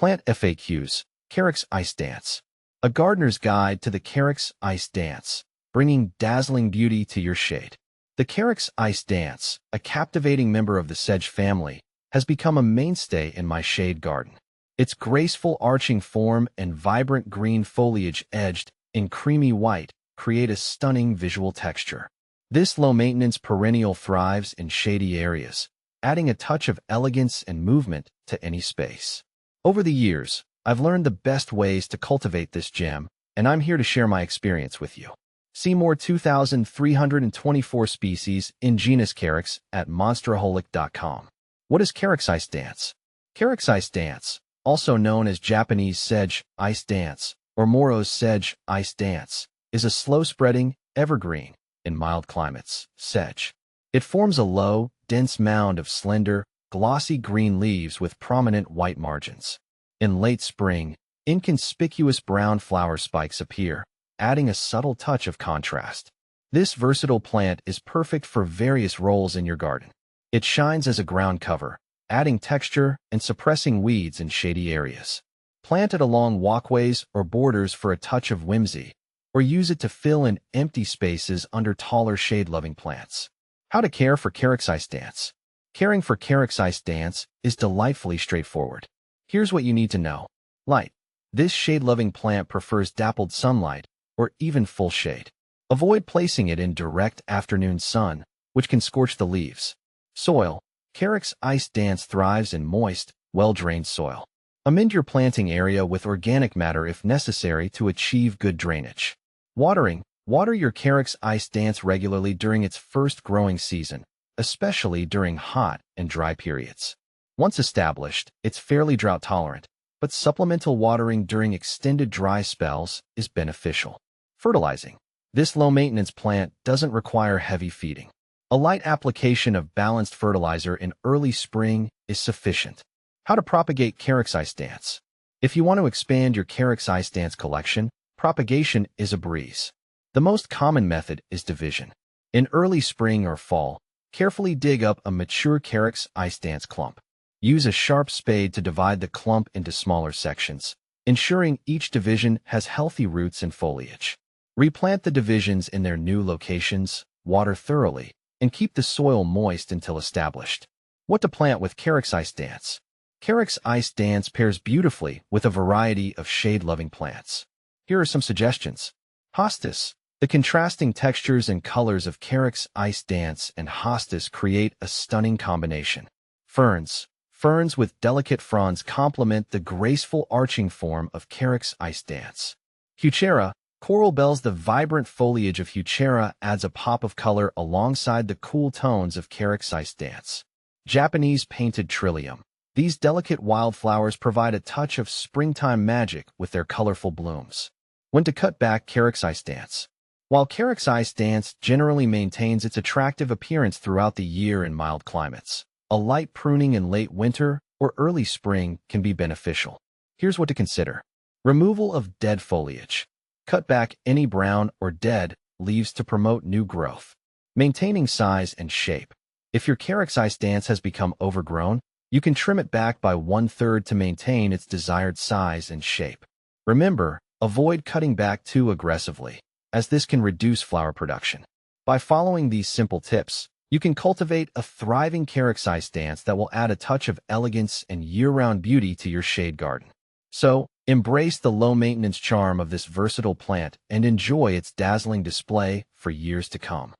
Plant FAQs, Carex Ice Dance. A gardener's guide to the Carex Ice Dance, bringing dazzling beauty to your shade. The Carex Ice Dance, a captivating member of the sedge family, has become a mainstay in my shade garden. Its graceful arching form and vibrant green foliage edged in creamy white create a stunning visual texture. This low-maintenance perennial thrives in shady areas, adding a touch of elegance and movement to any space. Over the years, I've learned the best ways to cultivate this gem, and I'm here to share my experience with you. See more 2,324 species in genus Carex at monsteraholic.com. What is Carex Ice Dance? Carex Ice Dance, also known as Japanese Sedge Ice Dance or Moro's Sedge Ice Dance, is a slow-spreading, evergreen, in mild climates, sedge. It forms a low, dense mound of slender, glossy green leaves with prominent white margins. In late spring, inconspicuous brown flower spikes appear, adding a subtle touch of contrast. This versatile plant is perfect for various roles in your garden. It shines as a ground cover, adding texture and suppressing weeds in shady areas. Plant it along walkways or borders for a touch of whimsy, or use it to fill in empty spaces under taller shade-loving plants. How to care for Carex Ice Dance. Caring for Carex Ice Dance is delightfully straightforward. Here's what you need to know. Light. This shade-loving plant prefers dappled sunlight or even full shade. Avoid placing it in direct afternoon sun, which can scorch the leaves. Soil. Carex Ice Dance thrives in moist, well-drained soil. Amend your planting area with organic matter if necessary to achieve good drainage. Watering. Water your Carex Ice Dance regularly during its first growing season, especially during hot and dry periods. Once established, it's fairly drought-tolerant, but supplemental watering during extended dry spells is beneficial. Fertilizing. This low-maintenance plant doesn't require heavy feeding. A light application of balanced fertilizer in early spring is sufficient. How to propagate Carex Ice Dance. If you want to expand your Carex Ice Dance collection, propagation is a breeze. The most common method is division. In early spring or fall, carefully dig up a mature Carex Ice Dance clump. Use a sharp spade to divide the clump into smaller sections, ensuring each division has healthy roots and foliage. Replant the divisions in their new locations, water thoroughly, and keep the soil moist until established. What to plant with Carex Ice Dance? Carex Ice Dance pairs beautifully with a variety of shade-loving plants. Here are some suggestions. Hostas. The contrasting textures and colors of Carex Ice Dance and hostas create a stunning combination. Ferns. Ferns with delicate fronds complement the graceful arching form of Carex Ice Dance. Heuchera. Coral bells. The vibrant foliage of Heuchera adds a pop of color alongside the cool tones of Carex Ice Dance. Japanese Painted Trillium. These delicate wildflowers provide a touch of springtime magic with their colorful blooms. When to cut back Carex Ice Dance. While Carex Ice Dance generally maintains its attractive appearance throughout the year in mild climates, a light pruning in late winter or early spring can be beneficial. Here's what to consider. Removal of dead foliage. Cut back any brown or dead leaves to promote new growth. Maintaining size and shape. If your Carex Ice Dance has become overgrown, you can trim it back by 1/3 to maintain its desired size and shape. Remember, avoid cutting back too aggressively, as this can reduce flower production. By following these simple tips, you can cultivate a thriving Carex Ice Dance that will add a touch of elegance and year-round beauty to your shade garden. So, embrace the low-maintenance charm of this versatile plant and enjoy its dazzling display for years to come.